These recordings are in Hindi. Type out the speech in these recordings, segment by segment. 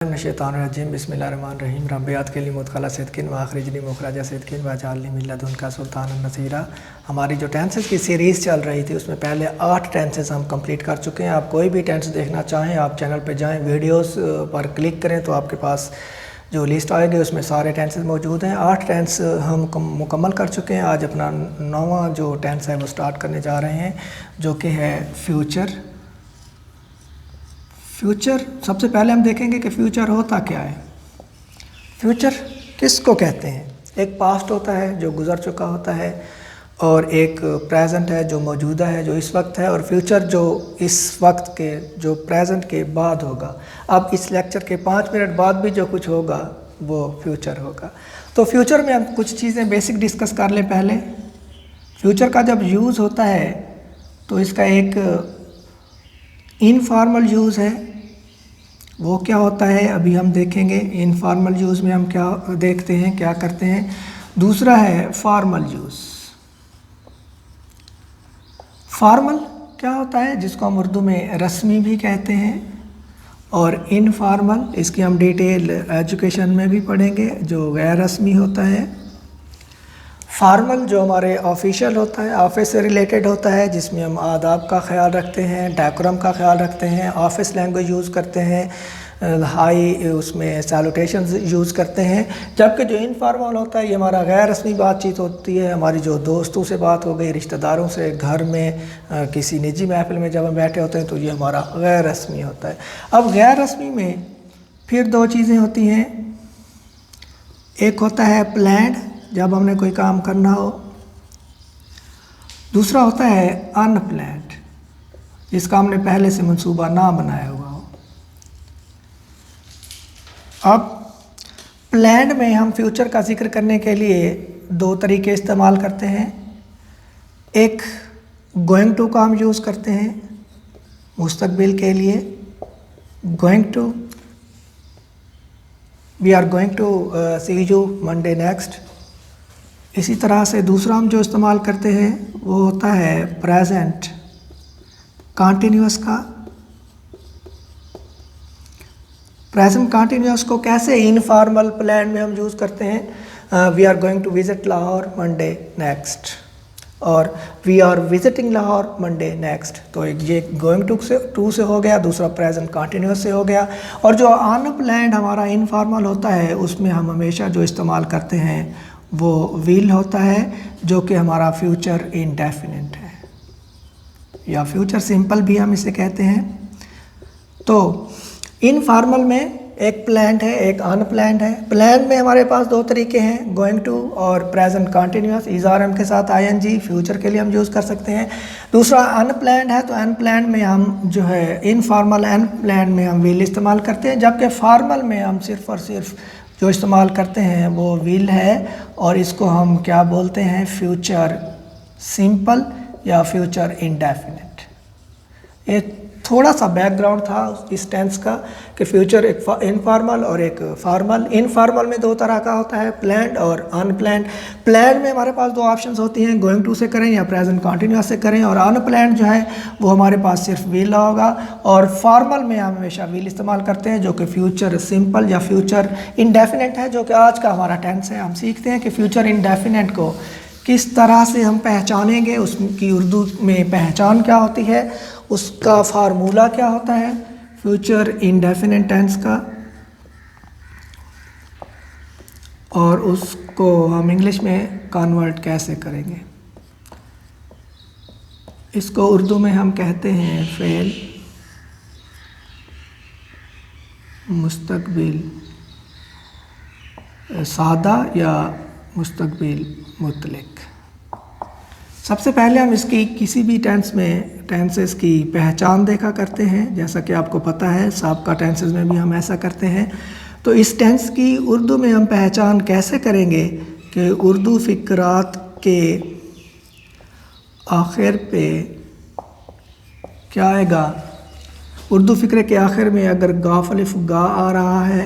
शैतानुर्रजीम बिस्मिल्लाहिर्रहमानिर्रहीम रब्बियात के लिए मुतखला सिद्किन व आखिरजनी मुखराजा सिद्किन व जालनी मिल्लदुन का सुल्तान नसीरा। हमारी जो टेंसेस की सीरीज़ चल रही थी उसमें पहले 8 टेंसेस हम कंप्लीट कर चुके हैं। आप कोई भी टेंस देखना चाहें आप चैनल पर जाएं, वीडियोस पर क्लिक करें तो आपके पास जो लिस्ट आएगी उसमें सारे टेंसेस मौजूद हैं। 8 टेंस हम मुकम्मल कर चुके हैं। आज अपना 9वां जो टेंस है वो स्टार्ट करने जा रहे हैं, जो कि है फ्यूचर। फ्यूचर सबसे पहले हम देखेंगे कि फ्यूचर होता क्या है। फ्यूचर किसको कहते हैं? एक पास्ट होता है जो गुज़र चुका होता है, और एक प्रेजेंट है जो मौजूदा है, जो इस वक्त है, और फ्यूचर जो इस वक्त के, जो प्रेजेंट के बाद होगा। अब इस लेक्चर के 5 मिनट बाद भी जो कुछ होगा वो फ्यूचर होगा। तो फ्यूचर में हम कुछ चीज़ें बेसिक डिस्कस कर लें। पहले फ्यूचर का जब यूज़ होता है तो इसका एक इनफॉर्मल यूज़ है। वो क्या होता है अभी हम देखेंगे। इनफॉर्मल यूज़ में हम क्या देखते हैं, क्या करते हैं। दूसरा है फॉर्मल यूज़। फॉर्मल क्या होता है, जिसको हम उर्दू में रस्मी भी कहते हैं, और इनफॉर्मल इसकी हम डिटेल एजुकेशन में भी पढ़ेंगे, जो गैर रस्मी होता है। फॉर्मल जो हमारे ऑफिशियल होता है, ऑफिस से रिलेटेड होता है, जिसमें हम आदाब का ख्याल रखते हैं, डेकोरम का ख्याल रखते हैं, ऑफिस लैंग्वेज यूज़ करते हैं, हाई उसमें सैलूटेशंस यूज़ करते हैं। जबकि जो इनफॉर्मल होता है ये हमारा गैर रस्मी बातचीत होती है। हमारी जो दोस्तों से बात हो गई, रिश्तेदारों से, घर में किसी निजी महफिल में जब हम बैठे होते हैं तो ये हमारा गैर रस्मी होता है। अब गैर रस्मी में फिर 2 चीज़ें होती हैं। एक होता है प्लान्ड, जब हमने कोई काम करना हो। दूसरा होता है अनप्लान्ड, जिसका हमने पहले से मंसूबा ना बनाया हुआ हो। अब प्लान्ड में हम फ्यूचर का जिक्र करने के लिए 2 तरीके इस्तेमाल करते हैं। एक गोइंग टू का हम यूज़ करते हैं मुस्तकबिल के लिए, going to, we are going to see you Monday next. इसी तरह से दूसरा हम जो इस्तेमाल करते हैं वो होता है प्रेजेंट कॉन्टिन्यूअस का। प्रेजेंट कॉन्टिन्यूअस को कैसे इनफॉर्मल प्लान में हम यूज़ करते हैं। We are going to visit Lahore Monday next, और we are visiting Lahore Monday next. तो ये गोइंग टू से हो गया, दूसरा प्रेजेंट कॉन्टिन्यूअस से हो गया। और जो अनप्लान्ड हमारा इनफॉर्मल होता है उसमें हम हमेशा जो इस्तेमाल करते हैं वो विल होता है, जो कि हमारा फ्यूचर इंडेफिनिट है, या फ्यूचर सिंपल भी हम इसे कहते हैं। तो इनफॉर्मल में एक प्लान्ड है, एक अनप्लान्ड है। प्लान में हमारे पास 2 तरीके हैं, गोइंग टू और प्रेजेंट कॉन्टिन्यूअस, इज़ार एम के साथ आईएनजी फ्यूचर के लिए हम यूज़ कर सकते हैं। दूसरा अनप्लान्ड है, तो अनप्लान्ड में हम जो है इनफॉर्मल अनप्लान्ड में हम विल इस्तेमाल करते हैं, जबकि फॉर्मल में हम सिर्फ़ और सिर्फ जो इस्तेमाल करते हैं वो विल है, और इसको हम क्या बोलते हैं, फ्यूचर सिंपल या फ्यूचर इंडेफिनिट। ये थोड़ा सा बैकग्राउंड था इस टेंस का कि फ्यूचर एक इनफॉर्मल और एक फॉर्मल। इनफॉर्मल में 2 तरह का होता है, प्लान्ड और अनप्लान्ड। प्लान्ड में हमारे पास 2 ऑप्शंस होती हैं, गोइंग टू से करें या प्रेजेंट कॉन्टिन्यूअस से करें, और अनप्लान्ड जो है वो हमारे पास सिर्फ विल होगा। और फॉर्मल में हम हमेशा विल इस्तेमाल करते हैं, जो कि फ्यूचर सिंपल या फ्यूचर इंडेफिनिट है, जो कि आज का हमारा टेंस है। हम सीखते हैं कि फ्यूचर इंडेफिनिट को किस तरह से हम पहचानेंगे, उसकी उर्दू में पहचान क्या होती है, उसका फार्मूला क्या होता है फ्यूचर इंडेफिनिट टेंस का, और उसको हम इंग्लिश में कन्वर्ट कैसे करेंगे। इसको उर्दू में हम कहते हैं फेल मुस्तकबिल सादा या मुस्तकबिल मुतलक। सबसे पहले हम इसकी किसी भी टेंस में टेंसेस की पहचान देखा करते हैं। जैसा कि आपको पता है साबका टेंसेस में भी हम ऐसा करते हैं। तो इस टेंस की उर्दू में हम पहचान कैसे करेंगे कि उर्दू फ़िक्रात के आखिर पे क्या आएगा। उर्दू फ़िक्रे के आखिर में अगर गाफ अलिफ गा आ रहा है,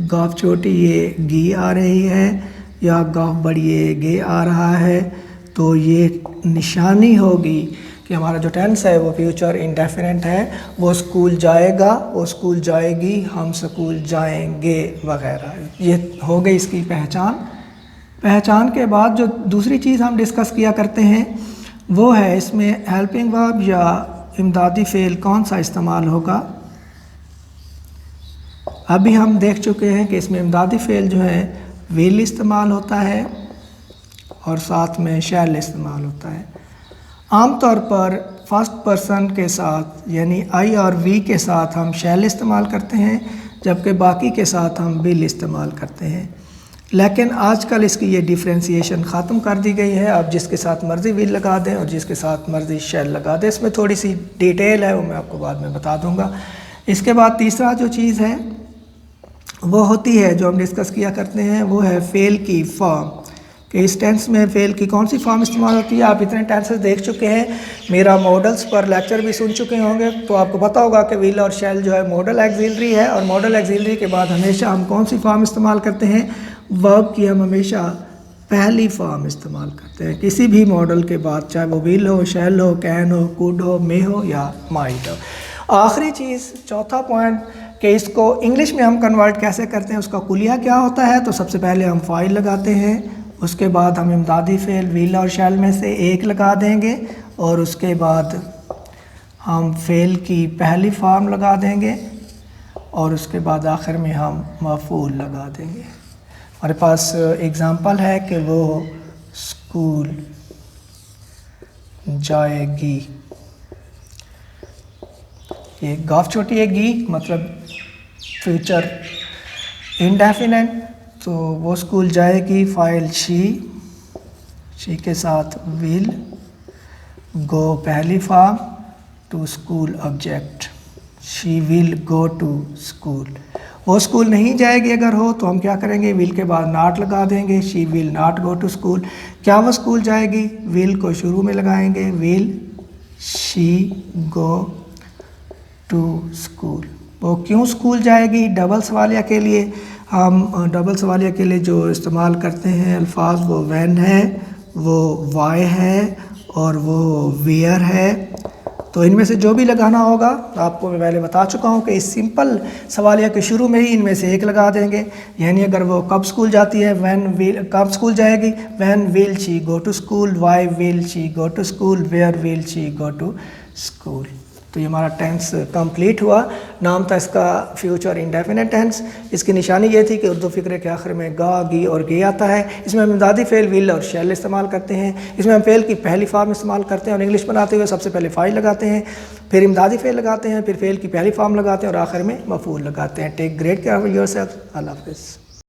गाफ छोटी ये गी आ रही है, या गाफ बड़ी ये गे आ रहा है, तो ये निशानी होगी कि कि हमारा जो टेंस है वो फ्यूचर इंडेफिनिट है। वो स्कूल जाएगा, वो स्कूल जाएगी, हम स्कूल जाएंगे वगैरह। ये हो गई इसकी पहचान। पहचान के बाद जो दूसरी चीज़ हम डिस्कस किया करते हैं वो है इसमें हेल्पिंग वर्ब या इमदादी फ़ेल कौन सा इस्तेमाल होगा। अभी हम देख चुके हैं कि इसमें इमदादी फ़ेल जो है विल इस्तेमाल होता है और साथ में शैल इस्तेमाल होता है। आमतौर पर फर्स्ट पर्सन के साथ यानी आई और वी के साथ हम शैल इस्तेमाल करते हैं, जबकि बाकी के साथ हम विल इस्तेमाल करते हैं। लेकिन आजकल इसकी ये डिफ्रेंशिएशन ख़त्म कर दी गई है। आप जिसके साथ मर्ज़ी विल लगा दें और जिसके साथ मर्ज़ी शैल लगा दें। इसमें थोड़ी सी डिटेल है, वो मैं आपको बाद में बता दूंगा। इसके बाद तीसरा जो चीज़ है वो होती है जो हम डिस्कस किया करते हैं, वो है फ़ेल की फॉर्म, कि इस टेंस में फ़ेल की कौन सी फॉर्म इस्तेमाल होती है। आप इतने टेंसेस देख चुके हैं, मेरा मॉडल्स पर लेक्चर भी सुन चुके होंगे, तो आपको पता होगा कि विल और शैल जो है मॉडल एक्सिलरी है। और मॉडल एक्सिलरी के बाद हमेशा हम कौन सी फॉर्म इस्तेमाल करते हैं, वर्ब की हम हमेशा पहली फॉर्म इस्तेमाल करते हैं किसी भी मॉडल के बाद, चाहे वो विल हो, शैल हो, कैन हो, कुड हो, मे हो या माइट हो। आखिरी चीज़, चौथा पॉइंट, कि इसको इंग्लिश में हम कन्वर्ट कैसे करते हैं, उसका कुलिया क्या होता है। तो सबसे पहले हम फाइल लगाते हैं, उसके बाद हम इमदादी फ़ेल विल और शैल में से एक लगा देंगे और उसके बाद हम फ़ेल की पहली फॉर्म लगा देंगे और उसके बाद आखिर में हम मफ़ूल लगा देंगे। हमारे पास एग्ज़ाम्पल है कि वो स्कूल जाएगी। ये गाफ छोटी है, गी मतलब फ्यूचर इंडेफिनिट, तो वो स्कूल जाएगी फाइल शी के साथ विल, गो पहली form, to school object, she will go to school. वो स्कूल नहीं जाएगी अगर हो तो हम क्या करेंगे, विल के बाद नॉट लगा देंगे, she will not go to school. क्या वो स्कूल जाएगी, विल को शुरू में लगाएंगे, will she go to school. वो क्यों स्कूल जाएगी, डबल सवालिया के लिए हम डबल सवालिया के लिए जो इस्तेमाल करते हैं अल्फाज, वो व्हेन है, वो वाई है और वो वेयर है। तो इनमें से जो भी लगाना होगा आपको मैं पहले बता चुका हूँ कि इस सिंपल सवालिया के शुरू में ही इनमें से एक लगा देंगे। यानी अगर वो कब स्कूल जाती है, व्हेन विल, कब स्कूल जाएगी, when will she go to school, why will she go to school, where will she go to school. तो ये हमारा टेंस कंप्लीट हुआ। नाम था इसका फ्यूचर इंडेफिनिट टेंस। इसकी निशानी ये थी कि उर्दू फ़िक्रे के आखिर में गा, गी और गे आता है। इसमें हम इमदादी फ़ेल विल और शैल इस्तेमाल करते हैं। इसमें हम फ़ेल की पहली फॉर्म इस्तेमाल करते हैं और इंग्लिश बनाते हुए सबसे पहले फाइल लगाते हैं, फिर इमदादी फ़ेल लगाते हैं, फिर फ़ेल की पहली फॉर्म लगाते हैं और आखिर में मफ़ूल लगाते हैं। Take great care of yourself. अल्लाह हाफ़िज़।